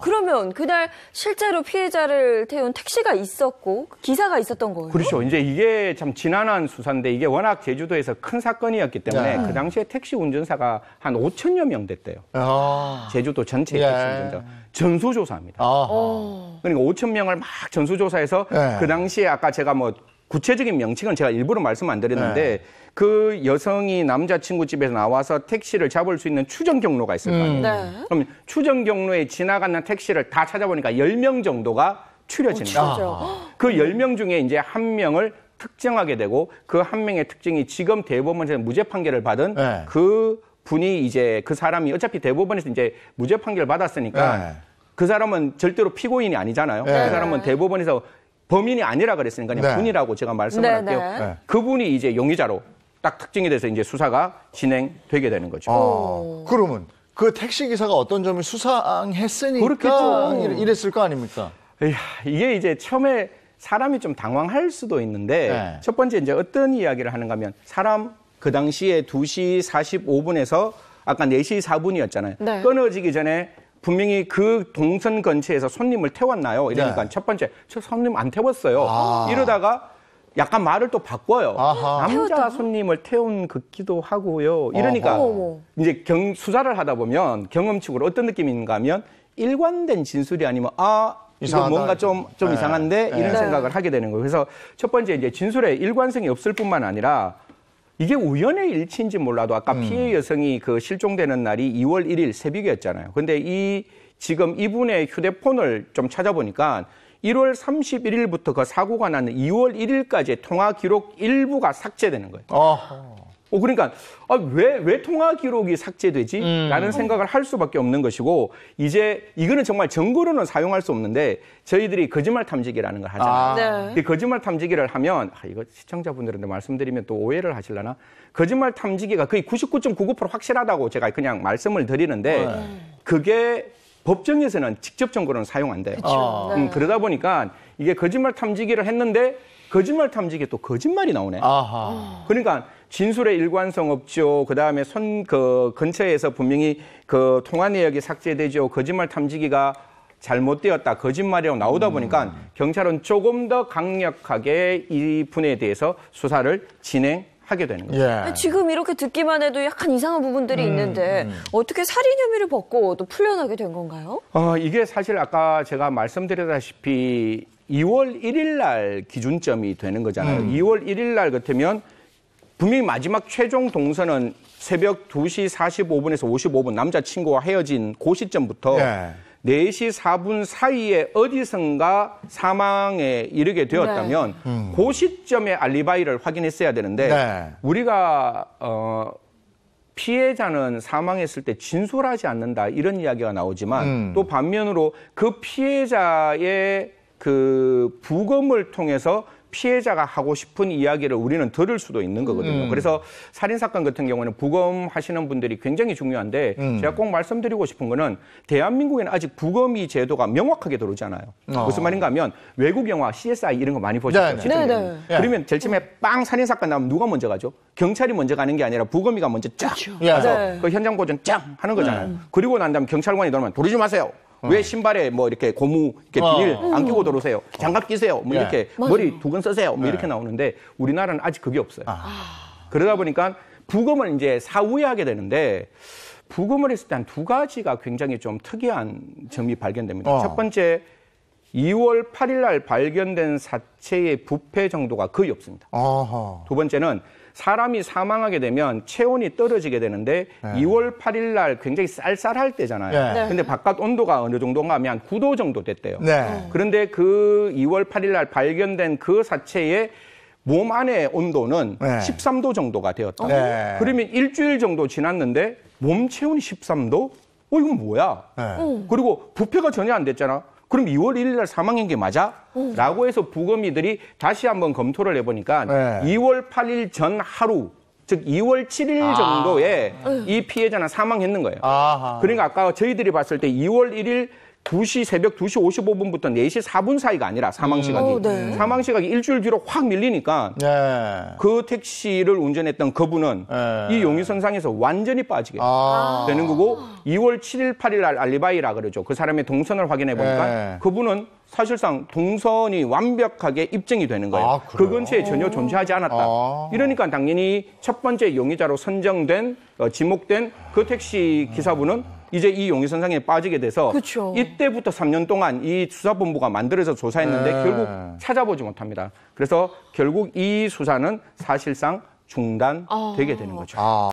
그러면 그날 실제로 피해자를 태운 택시가 있었고 기사가 있었던 거예요? 그렇죠. 이제 이게 참 지난한 수사인데 이게 워낙 제주도에서 큰 사건이었기 때문에 그 당시에 택시 운전사가 한 5천여 명 됐대요. 제주도 전체 택시 운전자. 전수조사합니다. 그러니까 5천 명을 막 전수조사해서 그 당시에 아까 제가 뭐 구체적인 명칭은 제가 일부러 말씀 안 드렸는데 그 여성이 남자친구 집에서 나와서 택시를 잡을 수 있는 추정 경로가 있을 거 아니에요. 그럼 추정 경로에 지나가는 택시를 다 찾아보니까 10명 정도가 추려진다. 그 10명 중에 이제 한 명을 특정하게 되고 그 한 명의 특징이 지금 대법원에서 무죄 판결을 받은 그 분이 이제 그 사람이 어차피 대법원에서 이제 무죄 판결을 받았으니까 그 사람은 절대로 피고인이 아니잖아요. 그 사람은 대법원에서 범인이 아니라 그랬으니까 그냥 분이라고 제가 말씀을 할게요. 그분이 이제 용의자로 딱 특징이 돼서 이제 수사가 진행되게 되는 거죠. 그러면 그 택시기사가 어떤 점을 수상했으니까 그렇겠죠. 이랬을 거 아닙니까? 이게 이제 처음에 사람이 좀 당황할 수도 있는데 첫 번째 이제 어떤 이야기를 하는가 하면 사람 그 당시에 2시 45분에서 아까 4시 4분이었잖아요. 끊어지기 전에 분명히 그 동선 근처에서 손님을 태웠나요? 이러니까 첫 번째, 저 손님 안 태웠어요. 이러다가 약간 말을 또 바꿔요. 남자 손님을 태운 것기도 하고요. 이러니까 이제 수사를 하다 보면 경험칙으로 어떤 느낌인가 하면 일관된 진술이 아니면 이거 뭔가 좀 이상한데 이런 생각을 하게 되는 거예요. 그래서 첫 번째 이제 진술에 일관성이 없을 뿐만 아니라 이게 우연의 일치인지 몰라도 아까 피해 여성이 그 실종되는 날이 2월 1일 새벽이었잖아요. 근데 지금 이분의 휴대폰을 좀 찾아보니까 1월 31일부터 그 사고가 나는 2월 1일까지의 통화 기록 일부가 삭제되는 거예요. 그러니까 왜 통화 기록이 삭제되지? 라는 생각을 할 수밖에 없는 것이고 이제 이거는 정말 증거로는 사용할 수 없는데 저희들이 거짓말 탐지기라는 걸 하잖아요. 이 거짓말 탐지기를 하면 이거 시청자분들한테 말씀드리면 또 오해를 하시려나? 거짓말 탐지기가 거의 99.99% 확실하다고 제가 그냥 말씀을 드리는데 그게 법정에서는 직접 증거로는 사용 안 돼요. 그러다 보니까 이게 거짓말 탐지기를 했는데 거짓말 탐지기에 또 거짓말이 나오네. 그러니까 진술의 일관성 없죠. 그다음에 근처에서 분명히 그 통화 내역이 삭제되죠. 거짓말 탐지기가 잘못되었다. 거짓말이라고 나오다 보니까 경찰은 조금 더 강력하게 이 분에 대해서 수사를 진행하게 되는 거죠. 지금 이렇게 듣기만 해도 약간 이상한 부분들이 있는데 어떻게 살인 혐의를 벗고 또 풀려나게 된 건가요? 이게 사실 아까 제가 말씀드렸다시피 2월 1일 날 기준점이 되는 거잖아요. 2월 1일 날 같으면 분명히 마지막 최종 동선은 새벽 2시 45분에서 55분 남자친구와 헤어진 그 시점부터 4시 4분 사이에 어디선가 사망에 이르게 되었다면 그 시점에 알리바이를 확인했어야 되는데 우리가 피해자는 사망했을 때 진술하지 않는다 이런 이야기가 나오지만 또 반면으로 그 피해자의 그 부검을 통해서 피해자가 하고 싶은 이야기를 우리는 들을 수도 있는 거거든요. 그래서 살인사건 같은 경우는 부검하시는 분들이 굉장히 중요한데 제가 꼭 말씀드리고 싶은 거는 대한민국에는 아직 부검이 제도가 명확하게 들어오지 않아요. 무슨 말인가 하면 외국 영화 CSI 이런 거 많이 보셨죠? 그러면 제일 처음에 빵 살인사건 나오면 누가 먼저 가죠? 경찰이 먼저 가는 게 아니라 부검이가 먼저 쫙 가서 그 현장 보전 쫙 하는 거잖아요. 그리고 난 다음에 경찰관이 들어오면 도리지 마세요. 왜 신발에 뭐 이렇게 고무 이렇게 비닐 안 끼고 들어오세요? 장갑 끼세요. 뭐 이렇게 머리 두근 쓰세요. 뭐 이렇게 나오는데 우리나라는 아직 그게 없어요. 그러다 보니까 부검을 이제 사후에 하게 되는데 부검을 했을 때 한 두 가지가 굉장히 좀 특이한 점이 발견됩니다. 첫 번째, 2월 8일 날 발견된 사체의 부패 정도가 거의 없습니다. 두 번째는 사람이 사망하게 되면 체온이 떨어지게 되는데 2월 8일 날 굉장히 쌀쌀할 때잖아요. 근데 바깥 온도가 어느 정도인가 하면 9도 정도 됐대요. 그런데 그 2월 8일 날 발견된 그 사체의 몸 안의 온도는 13도 정도가 되었다. 그러면 일주일 정도 지났는데 몸 체온이 13도? 이건 뭐야? 그리고 부패가 전혀 안 됐잖아. 그럼 2월 1일 날 사망한 게 맞아? 라고 해서 부검이들이 다시 한번 검토를 해보니까 2월 8일 전 하루, 즉 2월 7일 정도에 이 피해자는 사망했는 거예요. 그러니까 아까 저희들이 봤을 때 2월 1일 새벽 2시 55분부터 4시 4분 사이가 아니라 사망 시각이. 네. 사망 시각이 일주일 뒤로 확 밀리니까 그 택시를 운전했던 그분은 이 용의선상에서 완전히 빠지게 되는 거고 2월 7일, 8일 날 알리바이라 그러죠. 그 사람의 동선을 확인해 보니까 그분은 사실상 동선이 완벽하게 입증이 되는 거예요. 그 근처에 전혀 존재하지 않았다. 이러니까 당연히 첫 번째 용의자로 선정된, 지목된 그 택시 기사분은 이제 이 용의선상에 빠지게 돼서 그쵸. 이때부터 3년 동안 이 수사본부가 만들어서 조사했는데 결국 찾아보지 못합니다. 그래서 결국 이 수사는 사실상 중단되게 되는 거죠.